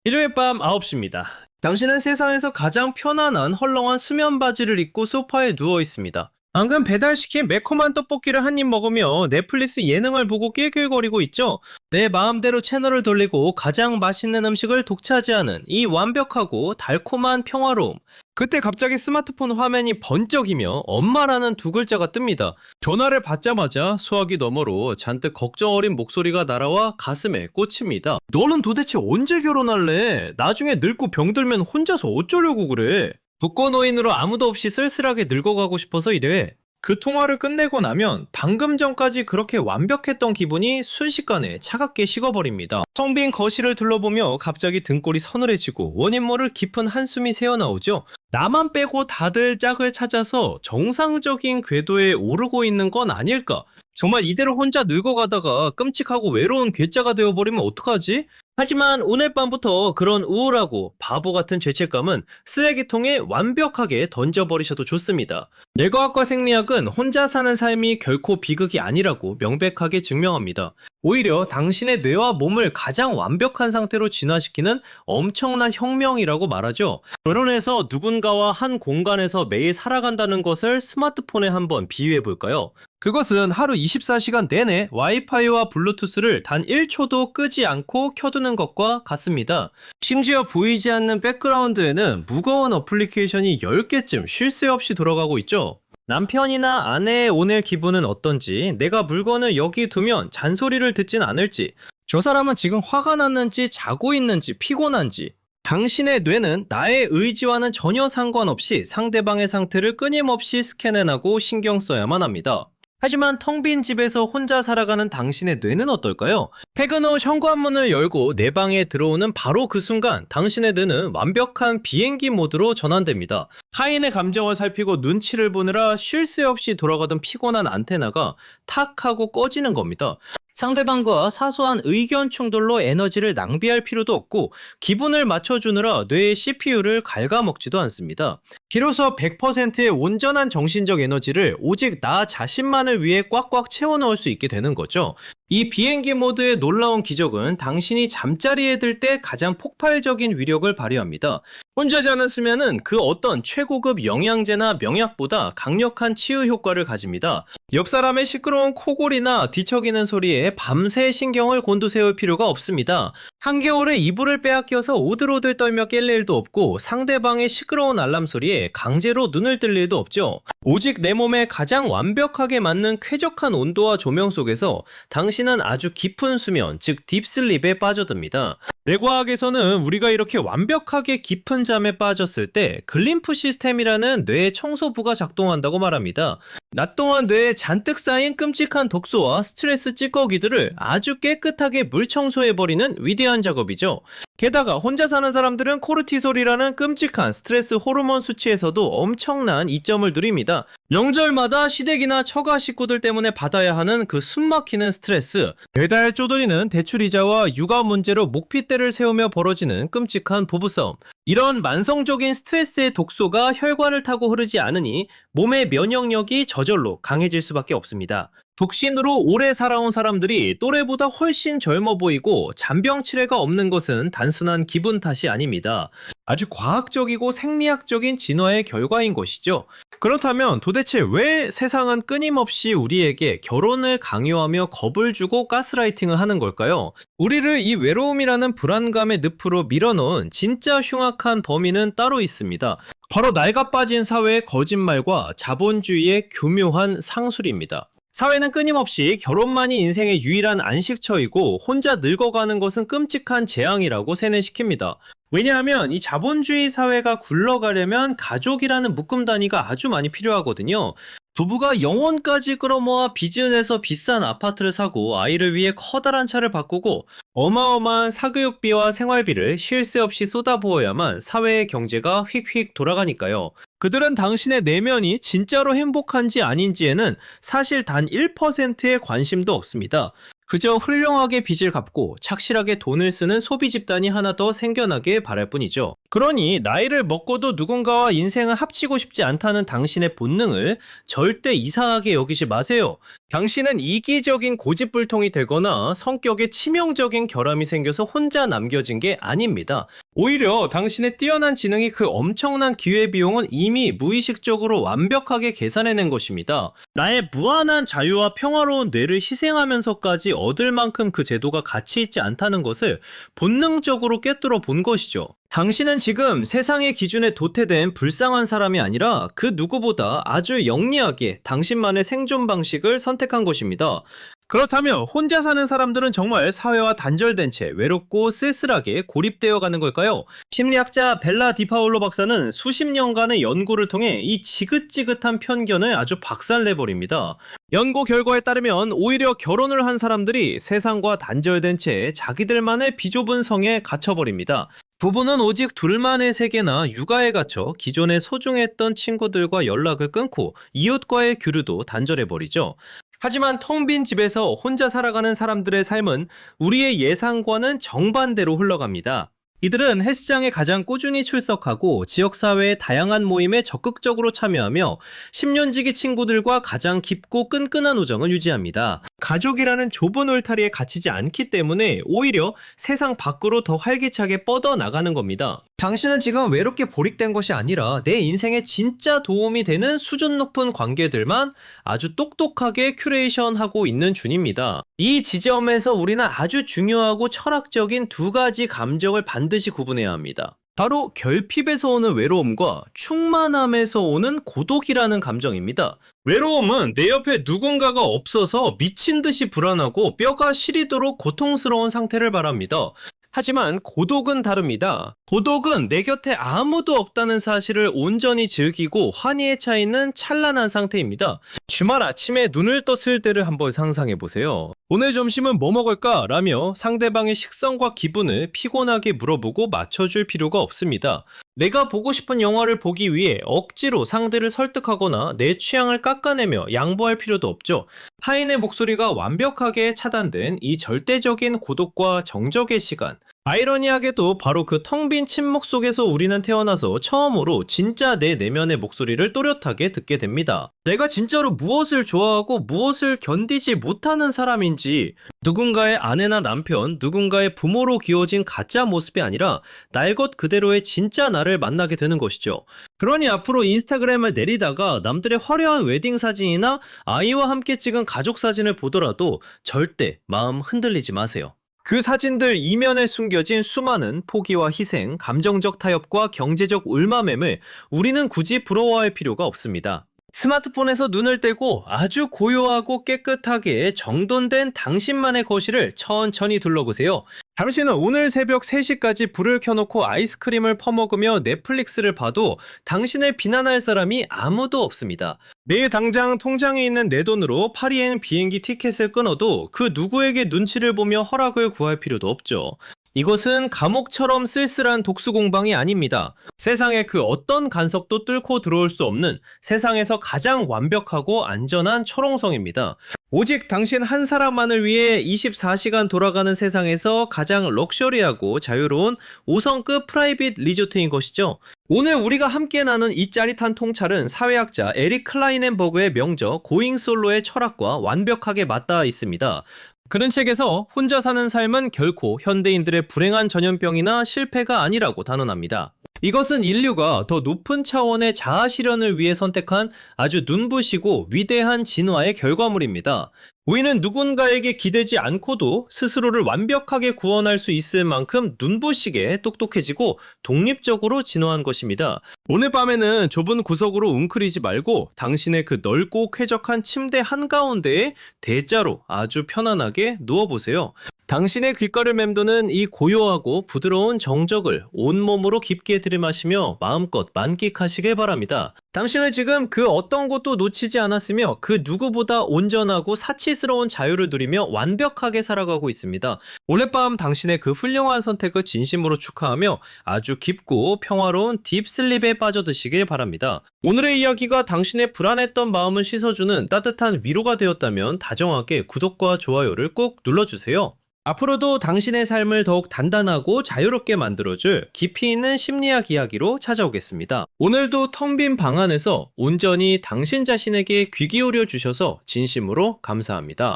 일요일 밤 9시입니다. 당신은 세상에서 가장 편안한 헐렁한 수면 바지를 입고 소파에 누워 있습니다. 방금 배달시킨 매콤한 떡볶이를 한 입 먹으며 넷플릭스 예능을 보고 낄낄거리고 있죠. 내 마음대로 채널을 돌리고 가장 맛있는 음식을 독차지하는 이 완벽하고 달콤한 평화로움. 그때 갑자기 스마트폰 화면이 번쩍이며 엄마라는 두 글자가 뜹니다. 전화를 받자마자 수화기 너머로 잔뜩 걱정 어린 목소리가 날아와 가슴에 꽂힙니다. 너는 도대체 언제 결혼할래? 나중에 늙고 병들면 혼자서 어쩌려고 그래? 독거노인으로 아무도 없이 쓸쓸하게 늙어가고 싶어서 이래. 그 통화를 끝내고 나면 방금 전까지 그렇게 완벽했던 기분이 순식간에 차갑게 식어버립니다. 텅 빈 거실을 둘러보며 갑자기 등골이 서늘해지고 원인 모를 깊은 한숨이 새어나오죠. 나만 빼고 다들 짝을 찾아서 정상적인 궤도에 오르고 있는 건 아닐까? 정말 이대로 혼자 늙어가다가 끔찍하고 외로운 괴짜가 되어버리면 어떡하지? 하지만 오늘 밤부터 그런 우울하고 바보 같은 죄책감은 쓰레기통에 완벽하게 던져버리셔도 좋습니다. 뇌과학과 생리학은 혼자 사는 삶이 결코 비극이 아니라고 명백하게 증명합니다. 오히려 당신의 뇌와 몸을 가장 완벽한 상태로 진화시키는 엄청난 혁명이라고 말하죠. 결혼해서 누군가와 한 공간에서 매일 살아간다는 것을 스마트폰에 한번 비유해볼까요? 그것은 하루 24시간 내내 와이파이와 블루투스를 단 1초도 끄지 않고 켜두는 것과 같습니다. 심지어 보이지 않는 백그라운드에는 무거운 어플리케이션이 10개쯤 쉴 새 없이 돌아가고 있죠. 남편이나 아내의 오늘 기분은 어떤지, 내가 물건을 여기 두면 잔소리를 듣진 않을지, 저 사람은 지금 화가 났는지 자고 있는지 피곤한지, 당신의 뇌는 나의 의지와는 전혀 상관없이 상대방의 상태를 끊임없이 스캔해나고 신경 써야만 합니다. 하지만 텅 빈 집에서 혼자 살아가는 당신의 뇌는 어떨까요? 퇴근 후 현관문을 열고 내 방에 들어오는 바로 그 순간 당신의 뇌는 완벽한 비행기 모드로 전환됩니다. 타인의 감정을 살피고 눈치를 보느라 쉴 새 없이 돌아가던 피곤한 안테나가 탁 하고 꺼지는 겁니다. 상대방과 사소한 의견 충돌로 에너지를 낭비할 필요도 없고 기분을 맞춰주느라 뇌의 CPU를 갉아먹지도 않습니다. 비로소 100%의 온전한 정신적 에너지를 오직 나 자신만을 위해 꽉꽉 채워넣을 수 있게 되는 거죠. 이 비행기 모드의 놀라운 기적은 당신이 잠자리에 들 때 가장 폭발적인 위력을 발휘합니다. 혼자 자는 수면은 그 어떤 최고급 영양제나 명약보다 강력한 치유 효과를 가집니다. 옆 사람의 시끄러운 코골이나 뒤척이는 소리에 밤새 신경을 곤두세울 필요가 없습니다. 한겨울에 이불을 빼앗겨서 오들오들 떨며 깰 일도 없고 상대방의 시끄러운 알람 소리에 강제로 눈을 뜰 일도 없죠. 오직 내 몸에 가장 완벽하게 맞는 쾌적한 온도와 조명 속에서 당신은 아주 깊은 수면, 즉 딥슬립에 빠져듭니다. 뇌과학에서는 우리가 이렇게 완벽하게 깊은 잠에 빠졌을 때 글림프 시스템이라는 뇌 청소부가 작동한다고 말합니다. 낮 동안 뇌에 잔뜩 쌓인 끔찍한 독소와 스트레스 찌꺼기들을 아주 깨끗하게 물 청소해버리는 위대한 작업이죠. 게다가 혼자 사는 사람들은 코르티솔이라는 끔찍한 스트레스 호르몬 수치에서도 엄청난 이점을 누립니다. 명절마다 시댁이나 처가 식구들 때문에 받아야 하는 그 숨막히는 스트레스, 매달 쪼들리는 대출이자와 육아 문제로 목핏대를 세우며 벌어지는 끔찍한 부부싸움, 이런 만성적인 스트레스의 독소가 혈관을 타고 흐르지 않으니 몸의 면역력이 저절로 강해질 수밖에 없습니다. 독신으로 오래 살아온 사람들이 또래보다 훨씬 젊어 보이고 잔병 치레가 없는 것은 단순한 기분 탓이 아닙니다. 아주 과학적이고 생리학적인 진화의 결과인 것이죠. 그렇다면 도대체 왜 세상은 끊임없이 우리에게 결혼을 강요하며 겁을 주고 가스라이팅을 하는 걸까요? 우리를 이 외로움이라는 불안감의 늪으로 밀어넣은 진짜 흉악한 범인은 따로 있습니다. 바로 낡아 빠진 사회의 거짓말과 자본주의의 교묘한 상술입니다. 사회는 끊임없이 결혼만이 인생의 유일한 안식처이고 혼자 늙어가는 것은 끔찍한 재앙이라고 세뇌시킵니다. 왜냐하면 이 자본주의 사회가 굴러가려면 가족이라는 묶음 단위가 아주 많이 필요하거든요. 부부가 영혼까지 끌어모아 빚을 내서 비싼 아파트를 사고 아이를 위해 커다란 차를 바꾸고 어마어마한 사교육비와 생활비를 쉴 새 없이 쏟아부어야만 사회의 경제가 휙휙 돌아가니까요. 그들은 당신의 내면이 진짜로 행복한지 아닌지에는 사실 단 1%의 관심도 없습니다. 그저 훌륭하게 빚을 갚고 착실하게 돈을 쓰는 소비 집단이 하나 더 생겨나길 바랄 뿐이죠. 그러니 나이를 먹고도 누군가와 인생을 합치고 싶지 않다는 당신의 본능을 절대 이상하게 여기지 마세요. 당신은 이기적인 고집불통이 되거나 성격에 치명적인 결함이 생겨서 혼자 남겨진 게 아닙니다. 오히려 당신의 뛰어난 지능이 그 엄청난 기회비용은 이미 무의식적으로 완벽하게 계산해낸 것입니다. 나의 무한한 자유와 평화로운 뇌를 희생하면서까지 얻을 만큼 그 제도가 가치 있지 않다는 것을 본능적으로 꿰뚫어 본 것이죠. 당신은 지금 세상의 기준에 도태된 불쌍한 사람이 아니라 그 누구보다 아주 영리하게 당신만의 생존 방식을 선택한 것입니다. 그렇다면 혼자 사는 사람들은 정말 사회와 단절된 채 외롭고 쓸쓸하게 고립되어 가는 걸까요? 심리학자 벨라 디파올로 박사는 수십 년간의 연구를 통해 이 지긋지긋한 편견을 아주 박살내버립니다. 연구 결과에 따르면 오히려 결혼을 한 사람들이 세상과 단절된 채 자기들만의 비좁은 성에 갇혀버립니다. 부부는 오직 둘만의 세계나 육아에 갇혀 기존에 소중했던 친구들과 연락을 끊고 이웃과의 교류도 단절해버리죠. 하지만 텅 빈 집에서 혼자 살아가는 사람들의 삶은 우리의 예상과는 정반대로 흘러갑니다. 이들은 헬스장에 가장 꾸준히 출석하고 지역사회의 다양한 모임에 적극적으로 참여하며 10년지기 친구들과 가장 깊고 끈끈한 우정을 유지합니다. 가족이라는 좁은 울타리에 갇히지 않기 때문에 오히려 세상 밖으로 더 활기차게 뻗어나가는 겁니다. 당신은 지금 외롭게 보릭된 것이 아니라 내 인생에 진짜 도움이 되는 수준 높은 관계들만 아주 똑똑하게 큐레이션하고 있는 중입니다. 이 지점에서 우리는 아주 중요하고 철학적인 두 가지 감정을 반드시 구분해야 합니다. 바로 결핍에서 오는 외로움과 충만함에서 오는 고독이라는 감정입니다. 외로움은 내 옆에 누군가가 없어서 미친 듯이 불안하고 뼈가 시리도록 고통스러운 상태를 말합니다. 하지만 고독은 다릅니다. 고독은 내 곁에 아무도 없다는 사실을 온전히 즐기고 환희에 차 있는 찬란한 상태입니다. 주말 아침에 눈을 떴을 때를 한번 상상해보세요. 오늘 점심은 뭐 먹을까? 라며 상대방의 식성과 기분을 피곤하게 물어보고 맞춰줄 필요가 없습니다. 내가 보고 싶은 영화를 보기 위해 억지로 상대를 설득하거나 내 취향을 깎아내며 양보할 필요도 없죠. 타인의 목소리가 완벽하게 차단된 이 절대적인 고독과 정적의 시간. 아이러니하게도 바로 그 텅 빈 침묵 속에서 우리는 태어나서 처음으로 진짜 내 내면의 목소리를 또렷하게 듣게 됩니다. 내가 진짜로 무엇을 좋아하고 무엇을 견디지 못하는 사람인지, 누군가의 아내나 남편, 누군가의 부모로 기워진 가짜 모습이 아니라 날 것 그대로의 진짜 나를 만나게 되는 것이죠. 그러니 앞으로 인스타그램을 내리다가 남들의 화려한 웨딩 사진이나 아이와 함께 찍은 가족 사진을 보더라도 절대 마음 흔들리지 마세요. 그 사진들 이면에 숨겨진 수많은 포기와 희생, 감정적 타협과 경제적 울마매을 우리는 굳이 부러워할 필요가 없습니다. 스마트폰에서 눈을 떼고 아주 고요하고 깨끗하게 정돈된 당신만의 거실을 천천히 둘러보세요. 당신은 오늘 새벽 3시까지 불을 켜놓고 아이스크림을 퍼먹으며 넷플릭스를 봐도 당신을 비난할 사람이 아무도 없습니다. 내일 당장 통장에 있는 내 돈으로 파리행 비행기 티켓을 끊어도 그 누구에게 눈치를 보며 허락을 구할 필요도 없죠. 이것은 감옥처럼 쓸쓸한 독수공방이 아닙니다. 세상의 그 어떤 간섭도 뚫고 들어올 수 없는 세상에서 가장 완벽하고 안전한 철옹성입니다. 오직 당신 한 사람만을 위해 24시간 돌아가는 세상에서 가장 럭셔리하고 자유로운 5성급 프라이빗 리조트인 것이죠. 오늘 우리가 함께 나눈 이 짜릿한 통찰은 사회학자 에릭 클라이넨버그의 명저 고잉 솔로의 철학과 완벽하게 맞닿아 있습니다. 그런 책에서 혼자 사는 삶은 결코 현대인들의 불행한 전염병이나 실패가 아니라고 단언합니다. 이것은 인류가 더 높은 차원의 자아 실현을 위해 선택한 아주 눈부시고 위대한 진화의 결과물입니다. 우리는 누군가에게 기대지 않고도 스스로를 완벽하게 구원할 수 있을 만큼 눈부시게 똑똑해지고 독립적으로 진화한 것입니다. 오늘 밤에는 좁은 구석으로 웅크리지 말고 당신의 그 넓고 쾌적한 침대 한가운데에 대자로 아주 편안하게 누워보세요. 당신의 귓가를 맴도는 이 고요하고 부드러운 정적을 온몸으로 깊게 들이마시며 마음껏 만끽하시길 바랍니다. 당신은 지금 그 어떤 것도 놓치지 않았으며 그 누구보다 온전하고 사치스러운 자유를 누리며 완벽하게 살아가고 있습니다. 오늘 밤 당신의 그 훌륭한 선택을 진심으로 축하하며 아주 깊고 평화로운 딥슬립에 빠져드시길 바랍니다. 오늘의 이야기가 당신의 불안했던 마음을 씻어주는 따뜻한 위로가 되었다면 다정하게 구독과 좋아요를 꼭 눌러주세요. 앞으로도 당신의 삶을 더욱 단단하고 자유롭게 만들어줄 깊이 있는 심리학 이야기로 찾아오겠습니다. 오늘도 텅 빈 방 안에서 온전히 당신 자신에게 귀 기울여 주셔서 진심으로 감사합니다.